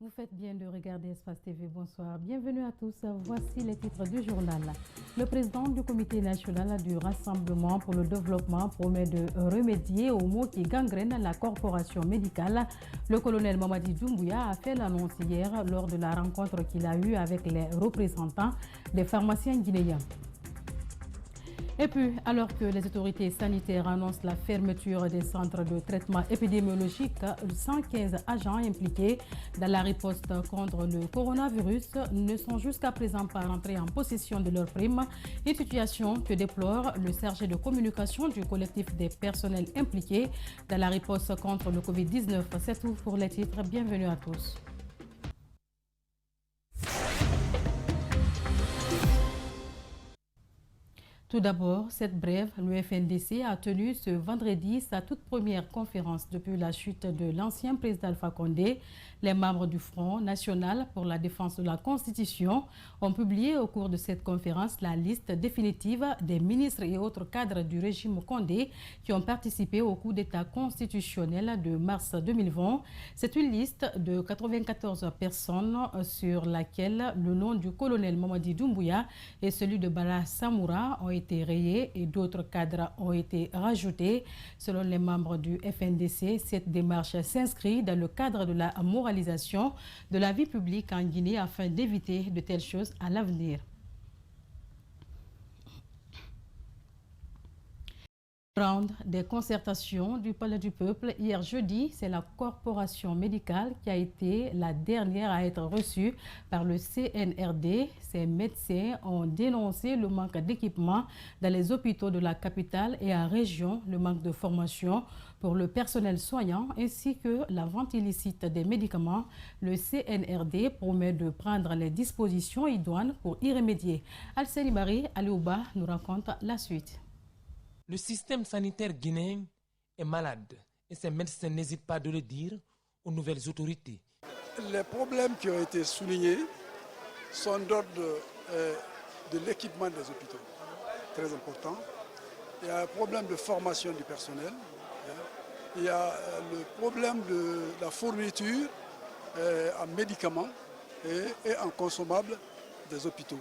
Vous faites bien de regarder Espace TV. Bonsoir. Bienvenue à tous. Voici les titres du journal. Le président du Comité national du Rassemblement pour le développement promet de remédier aux maux qui gangrènent la corporation médicale. Le colonel Mamadi Doumbouya a fait l'annonce hier lors de la rencontre qu'il a eue avec les représentants des pharmaciens guinéens. Et puis, alors que les autorités sanitaires annoncent la fermeture des centres de traitement épidémiologique, 115 agents impliqués dans la riposte contre le coronavirus ne sont jusqu'à présent pas rentrés en possession de leurs primes, une situation que déplore le chargé de communication du collectif des personnels impliqués dans la riposte contre le Covid-19. C'est tout pour les titres. Bienvenue à tous. Tout d'abord, cette brève, le FNDC a tenu ce vendredi sa toute première conférence depuis la chute de l'ancien président Alpha Condé. Les membres du Front national pour la défense de la Constitution ont publié au cours de cette conférence la liste définitive des ministres et autres cadres du régime Condé qui ont participé au coup d'État constitutionnel de mars 2020. C'est une liste de 94 personnes sur laquelle le nom du colonel Mamadi Doumbouya et celui de Bala Samoura ont été rayés et d'autres cadres ont été rajoutés. Selon les membres du FNDC, cette démarche s'inscrit dans le cadre de la moralisation de la vie publique en Guinée afin d'éviter de telles choses à l'avenir. Round des concertations du Palais du Peuple hier jeudi, c'est la corporation médicale qui a été la dernière à être reçue par le CNRD. Ces médecins ont dénoncé le manque d'équipement dans les hôpitaux de la capitale et en région, le manque de formation pour le personnel soignant ainsi que la vente illicite des médicaments. Le CNRD promet de prendre les dispositions idoines pour y remédier. Alceli Marie Aliouba nous raconte la suite. Le système sanitaire guinéen est malade et ces médecins n'hésitent pas de le dire aux nouvelles autorités. Les problèmes qui ont été soulignés sont d'ordre de l'équipement des hôpitaux, très important. Il y a un problème de formation du personnel. Il y a le problème de la fourniture en médicaments et en consommables des hôpitaux.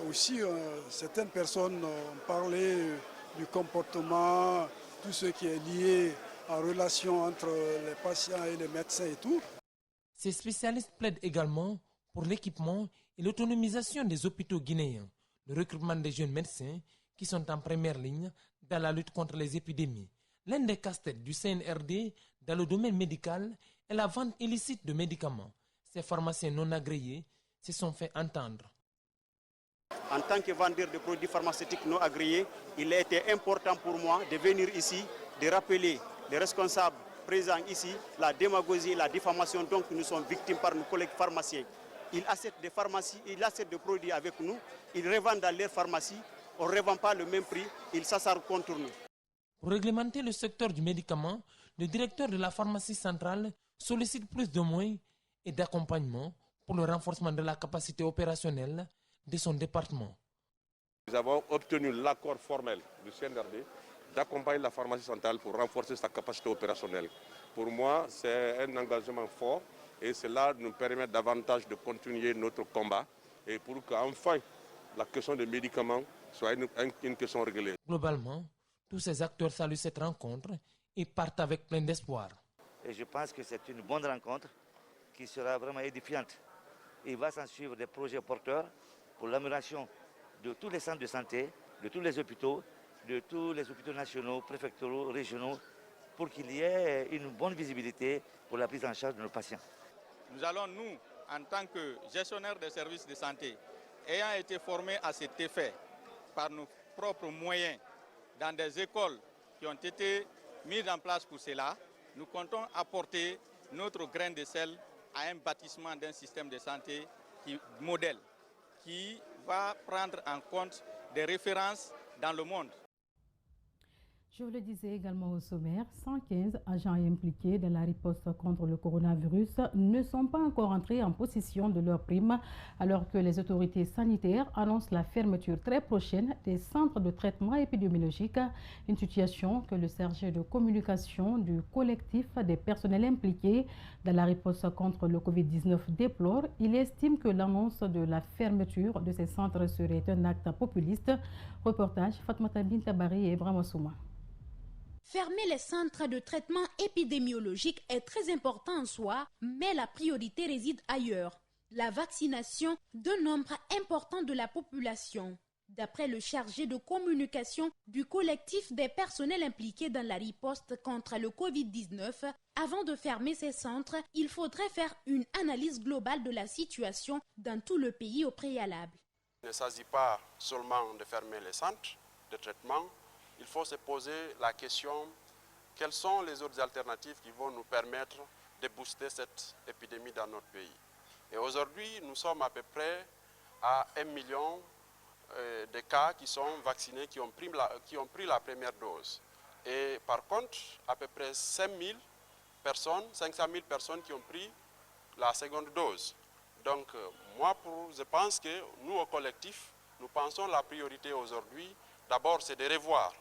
Aussi, certaines personnes ont parlé du comportement, tout ce qui est lié en relation entre les patients et les médecins et tout. Ces spécialistes plaident également pour l'équipement et l'autonomisation des hôpitaux guinéens, le recrutement des jeunes médecins qui sont en première ligne dans la lutte contre les épidémies. L'un des casse-têtes du CNRD dans le domaine médical est la vente illicite de médicaments. Ces pharmaciens non agréés se sont fait entendre. En tant que vendeur de produits pharmaceutiques non agréés, il a été important pour moi de venir ici, de rappeler les responsables présents ici, la démagogie et la diffamation dont nous sommes victimes par nos collègues pharmaciens. Ils achètent des pharmacies, ils achètent des produits avec nous, ils revendent dans leurs pharmacies, on ne revend pas le même prix, ils s'assarent contre nous. Pour réglementer le secteur du médicament, le directeur de la pharmacie centrale sollicite plus de moyens et d'accompagnement pour le renforcement de la capacité opérationnelle de son département. Nous avons obtenu l'accord formel du CNRD d'accompagner la pharmacie centrale pour renforcer sa capacité opérationnelle. Pour moi, c'est un engagement fort et cela nous permet davantage de continuer notre combat et pour qu'enfin la question des médicaments soit une question réglée. Globalement, tous ces acteurs saluent cette rencontre et partent avec plein d'espoir. Et je pense que c'est une bonne rencontre qui sera vraiment édifiante. Il va s'en suivre des projets porteurs pour l'amélioration de tous les centres de santé, de tous les hôpitaux nationaux, préfectoraux, régionaux, pour qu'il y ait une bonne visibilité pour la prise en charge de nos patients. Nous allons, nous, en tant que gestionnaires des services de santé, ayant été formés à cet effet par nos propres moyens dans des écoles qui ont été mises en place pour cela, nous comptons apporter notre grain de sel à un bâtissement d'un système de santé modèle, qui va prendre en compte des références dans le monde. Je vous le disais également au sommaire, 115 agents impliqués dans la riposte contre le coronavirus ne sont pas encore entrés en possession de leurs primes, alors que les autorités sanitaires annoncent la fermeture très prochaine des centres de traitement épidémiologique, une situation que le chargé de communication du collectif des personnels impliqués dans la riposte contre le Covid-19 déplore. Il estime que l'annonce de la fermeture de ces centres serait un acte populiste. Reportage Fatmata Bintabari et Ibrahim Souma. Fermer les centres de traitement épidémiologique est très important en soi, mais la priorité réside ailleurs, la vaccination d'un nombre important de la population. D'après le chargé de communication du collectif des personnels impliqués dans la riposte contre le Covid-19, avant de fermer ces centres, il faudrait faire une analyse globale de la situation dans tout le pays au préalable. Il ne s'agit pas seulement de fermer les centres de traitement. Il faut se poser la question, quelles sont les autres alternatives qui vont nous permettre de booster cette épidémie dans notre pays. Et aujourd'hui, nous sommes à peu près à 1 million de cas qui sont vaccinés, qui ont pris la première dose. Et par contre, à peu près 500 000 personnes qui ont pris la seconde dose. Donc, je pense que nous, au collectif, nous pensons la priorité aujourd'hui, d'abord, c'est de revoir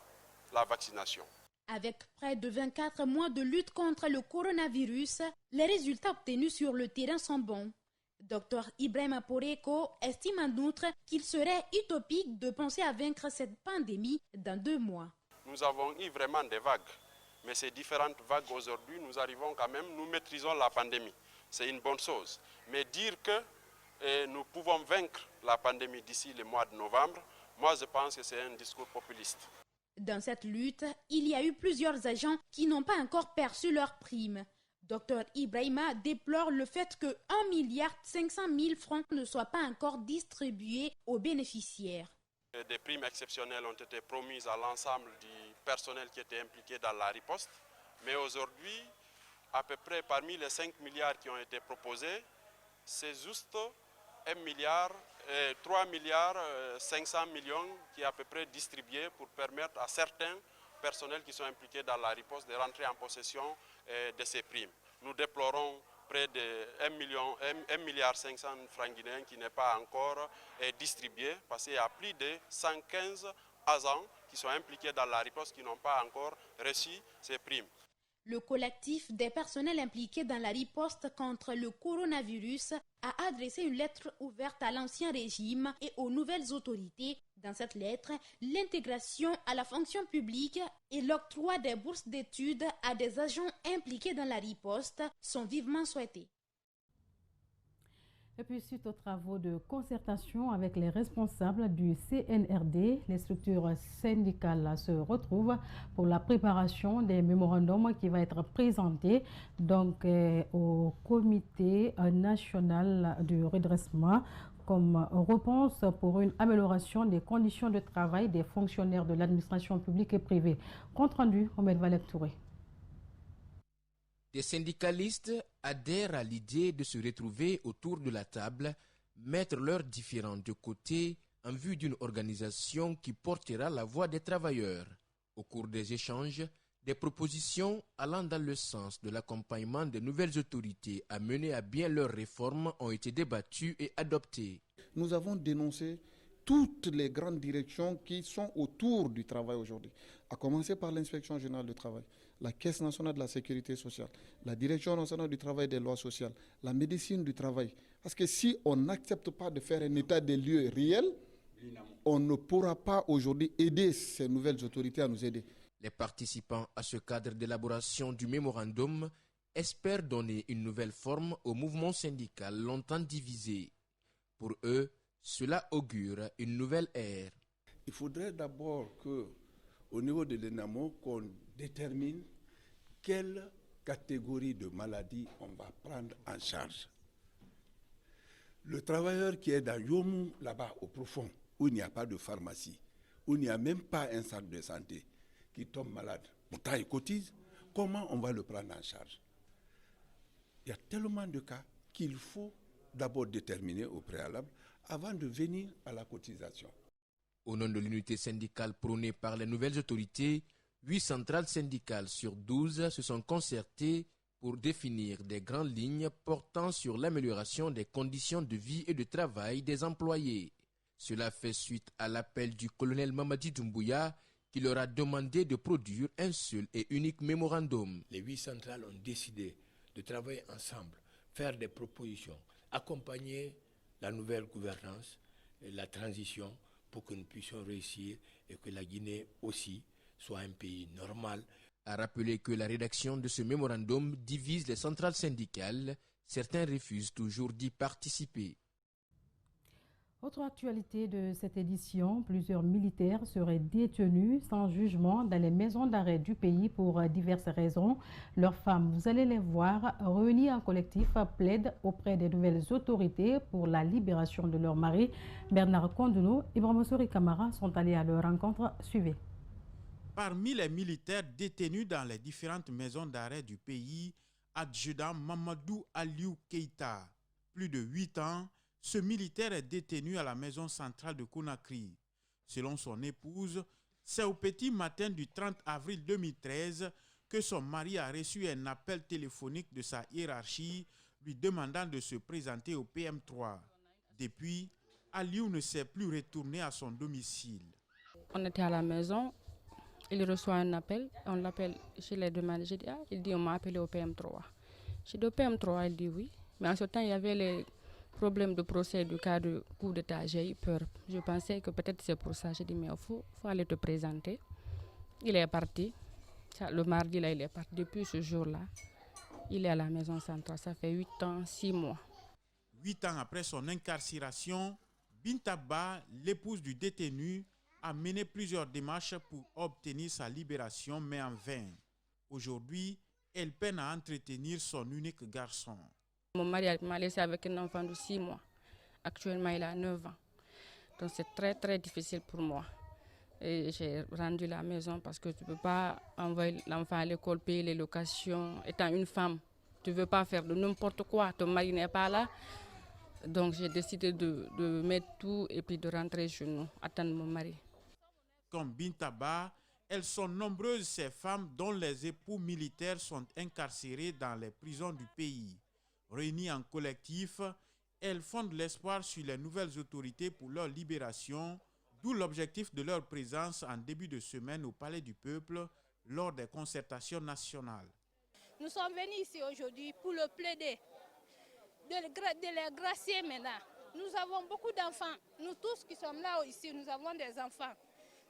la vaccination. Avec près de 24 mois de lutte contre le coronavirus, les résultats obtenus sur le terrain sont bons. Dr Ibrahima Poreko estime en outre qu'il serait utopique de penser à vaincre cette pandémie dans 2 mois. Nous avons eu vraiment des vagues, mais ces différentes vagues aujourd'hui, nous arrivons quand même, nous maîtrisons la pandémie. C'est une bonne chose. Mais dire que nous pouvons vaincre la pandémie d'ici le mois de novembre, moi je pense que c'est un discours populiste. Dans cette lutte, il y a eu plusieurs agents qui n'ont pas encore perçu leurs primes. Dr Ibrahima déplore le fait que 1,5 milliard de francs ne soient pas encore distribués aux bénéficiaires. Des primes exceptionnelles ont été promises à l'ensemble du personnel qui était impliqué dans la riposte. Mais aujourd'hui, à peu près parmi les 5 milliards qui ont été proposés, c'est juste 3 milliards 500 millions qui est à peu près distribué pour permettre à certains personnels qui sont impliqués dans la riposte de rentrer en possession de ces primes. Nous déplorons près de 1,5 milliard francs guinéens qui n'est pas encore distribué parce qu'il y a plus de 115 agents qui sont impliqués dans la riposte qui n'ont pas encore reçu ces primes. Le collectif des personnels impliqués dans la riposte contre le coronavirus a adressé une lettre ouverte à l'ancien régime et aux nouvelles autorités. Dans cette lettre, l'intégration à la fonction publique et l'octroi des bourses d'études à des agents impliqués dans la riposte sont vivement souhaités. Et puis, suite aux travaux de concertation avec les responsables du CNRD, les structures syndicales se retrouvent pour la préparation des mémorandums qui va être présenté donc, au Comité national du redressement comme réponse pour une amélioration des conditions de travail des fonctionnaires de l'administration publique et privée. Compte rendu, Omed Valek Touré. Des syndicalistes adhèrent à l'idée de se retrouver autour de la table, mettre leurs différends de côté en vue d'une organisation qui portera la voix des travailleurs. Au cours des échanges, des propositions allant dans le sens de l'accompagnement des nouvelles autorités à mener à bien leurs réformes ont été débattues et adoptées. Nous avons dénoncé toutes les grandes directions qui sont autour du travail aujourd'hui, à commencer par l'Inspection générale du travail, la Caisse nationale de la sécurité sociale, la Direction nationale du travail et des lois sociales, la médecine du travail. Parce que si on n'accepte pas de faire un état des lieux réel, on ne pourra pas aujourd'hui aider ces nouvelles autorités à nous aider. Les participants à ce cadre d'élaboration du mémorandum espèrent donner une nouvelle forme au mouvement syndical longtemps divisé. Pour eux, cela augure une nouvelle ère. Il faudrait d'abord qu'au niveau de l'ENAMO, qu'on détermine quelle catégorie de maladies on va prendre en charge. Le travailleur qui est dans Yomou, là-bas au profond, où il n'y a pas de pharmacie, où il n'y a même pas un centre de santé, qui tombe malade, pourtant il cotise, comment on va le prendre en charge? Il y a tellement de cas qu'il faut d'abord déterminer au préalable avant de venir à la cotisation. Au nom de l'unité syndicale prônée par les nouvelles autorités, 8 centrales syndicales sur 12 se sont concertées pour définir des grandes lignes portant sur l'amélioration des conditions de vie et de travail des employés. Cela fait suite à l'appel du colonel Mamadi Doumbouya qui leur a demandé de produire un seul et unique mémorandum. Les 8 centrales ont décidé de travailler ensemble, faire des propositions, accompagner la nouvelle gouvernance, la transition pour que nous puissions réussir et que la Guinée aussi soit un pays normal. A rappelé que la rédaction de ce mémorandum divise les centrales syndicales. Certains refusent toujours d'y participer. Autre actualité de cette édition, plusieurs militaires seraient détenus sans jugement dans les maisons d'arrêt du pays pour diverses raisons. Leurs femmes, vous allez les voir, réunies en collectif, plaident auprès des nouvelles autorités pour la libération de leurs maris. Bernard Kondouno et Bramosori Kamara sont allés à leur rencontre. Suivez. Parmi les militaires détenus dans les différentes maisons d'arrêt du pays, adjudant Mamadou Aliou Keïta, plus de 8 ans, ce militaire est détenu à la maison centrale de Conakry. Selon son épouse, c'est au petit matin du 30 avril 2013 que son mari a reçu un appel téléphonique de sa hiérarchie lui demandant de se présenter au PM3. Depuis, Aliou ne s'est plus retourné à son domicile. On était à la maison, il reçoit un appel, on l'appelle, je l'ai demandé, j'ai dit, il dit on m'a appelé au PM3. J'ai dit au PM3, il dit oui, mais en ce temps il y avait les problème de procès du cas de coup d'état, j'ai eu peur. Je pensais que peut-être c'est pour ça. J'ai dit, mais il faut aller te présenter. Il est parti. Le mardi, là, il est parti. Depuis ce jour-là, il est à la maison centrale. Ça fait 8 ans, 6 mois. 8 ans après son incarcération, Bintaba, l'épouse du détenu, a mené plusieurs démarches pour obtenir sa libération, mais en vain. Aujourd'hui, elle peine à entretenir son unique garçon. Mon mari m'a laissé avec un enfant de 6 mois. Actuellement, il a 9 ans. Donc c'est très très difficile pour moi. Et j'ai rendu la maison parce que tu ne peux pas envoyer l'enfant à l'école, payer les locations. Étant une femme, tu ne veux pas faire de n'importe quoi. Ton mari n'est pas là. Donc j'ai décidé de mettre tout et puis de rentrer chez nous, attendre mon mari. Comme Bintaba, elles sont nombreuses ces femmes dont les époux militaires sont incarcérés dans les prisons du pays. Réunies en collectif, elles fondent l'espoir sur les nouvelles autorités pour leur libération, d'où l'objectif de leur présence en début de semaine au Palais du Peuple lors des concertations nationales. Nous sommes venus ici aujourd'hui pour le plaider, de les gracier maintenant. Nous avons beaucoup d'enfants, nous tous qui sommes là ici, nous avons des enfants.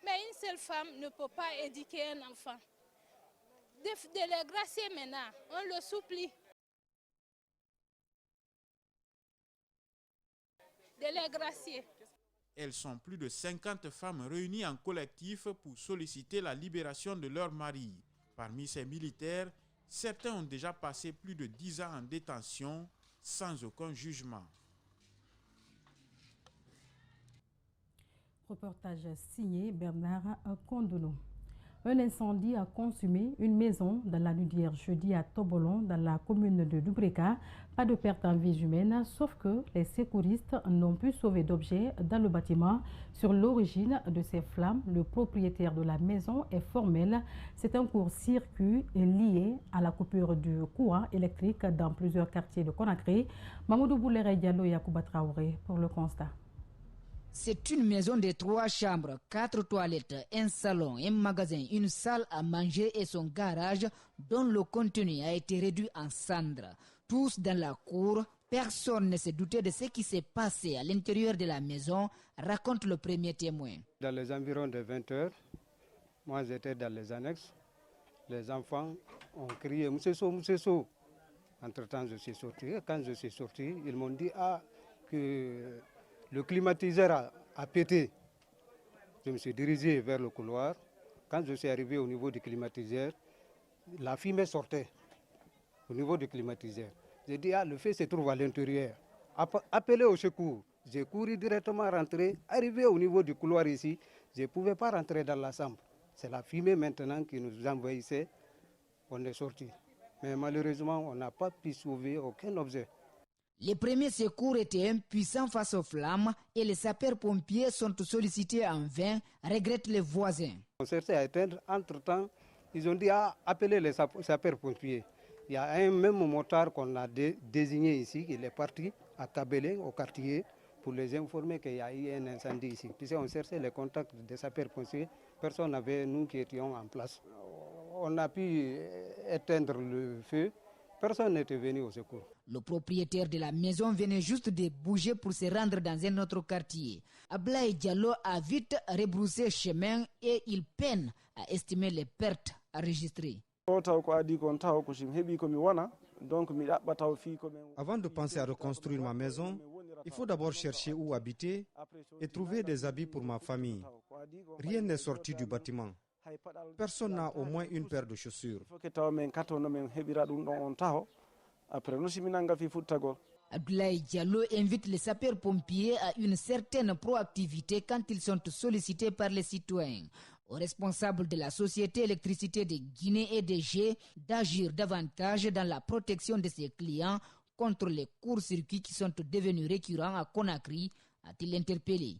Mais une seule femme ne peut pas éduquer un enfant. De les gracier maintenant, on le supplie. De les gracier. Elles sont plus de 50 femmes réunies en collectif pour solliciter la libération de leurs maris. Parmi ces militaires, certains ont déjà passé plus de 10 ans en détention sans aucun jugement. Reportage signé Bernard Kondouno. Un incendie a consumé une maison dans la nuit d'hier jeudi à Tobolon, dans la commune de Doubreka. Pas de perte en vie humaine, sauf que les secouristes n'ont pu sauver d'objets dans le bâtiment. Sur l'origine de ces flammes, le propriétaire de la maison est formel. C'est un court-circuit lié à la coupure du courant électrique dans plusieurs quartiers de Conakry. Mamoudou Boulere Diallo et Yakouba Traoré pour le constat. C'est une maison de 3 chambres, 4 toilettes, un salon, un magasin, une salle à manger et son garage dont le contenu a été réduit en cendres. Tous dans la cour, personne ne s'est douté de ce qui s'est passé à l'intérieur de la maison, raconte le premier témoin. Dans les environs de 20 heures, moi j'étais dans les annexes. Les enfants ont crié « Moussesso, Moussesso ». Entre-temps, je suis sorti. Quand je suis sorti, ils m'ont dit que le climatiseur a pété. Je me suis dirigé vers le couloir. Quand je suis arrivé au niveau du climatiseur, la fumée sortait au niveau du climatiseur. J'ai dit, le feu se trouve à l'intérieur. Appelez au secours. J'ai couru directement rentrer. Arrivé au niveau du couloir ici, je ne pouvais pas rentrer dans la chambre. C'est la fumée maintenant qui nous envahissait. On est sorti. Mais malheureusement, on n'a pas pu sauver aucun objet. Les premiers secours étaient impuissants face aux flammes et les sapeurs-pompiers sont sollicités en vain, regrettent les voisins. On cherchait à éteindre. Entre-temps, Ils ont dit appelez les sapeurs-pompiers. Il y a un même motard qu'on a désigné ici, il est parti à Kabelé, au quartier, pour les informer qu'il y a eu un incendie ici. Puisqu'on cherchait les contacts des sapeurs-pompiers, personne n'avait, nous qui étions en place. On a pu éteindre le feu, personne n'était venu au secours. Le propriétaire de la maison venait juste de bouger pour se rendre dans un autre quartier. Ablaye Diallo a vite rebroussé chemin et il peine à estimer les pertes enregistrées. Avant de penser à reconstruire ma maison, il faut d'abord chercher où habiter et trouver des habits pour ma famille. Rien n'est sorti du bâtiment. Personne n'a au moins une paire de chaussures. Abdoulaye Diallo invite les sapeurs-pompiers à une certaine proactivité quand ils sont sollicités par les citoyens. Aux responsables de la Société Électricité de Guinée et des G d'agir davantage dans la protection de ses clients contre les courts-circuits qui sont devenus récurrents à Conakry, a-t-il interpellé.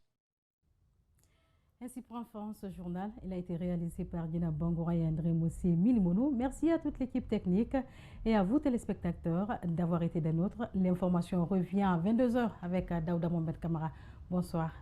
Ainsi prend fin ce journal. Il a été réalisé par Dina Bangoura et André Moussi Milimono. Merci à toute l'équipe technique et à vous téléspectateurs d'avoir été des nôtres. L'information revient à 22h avec Daouda Mohamed Kamara. Bonsoir.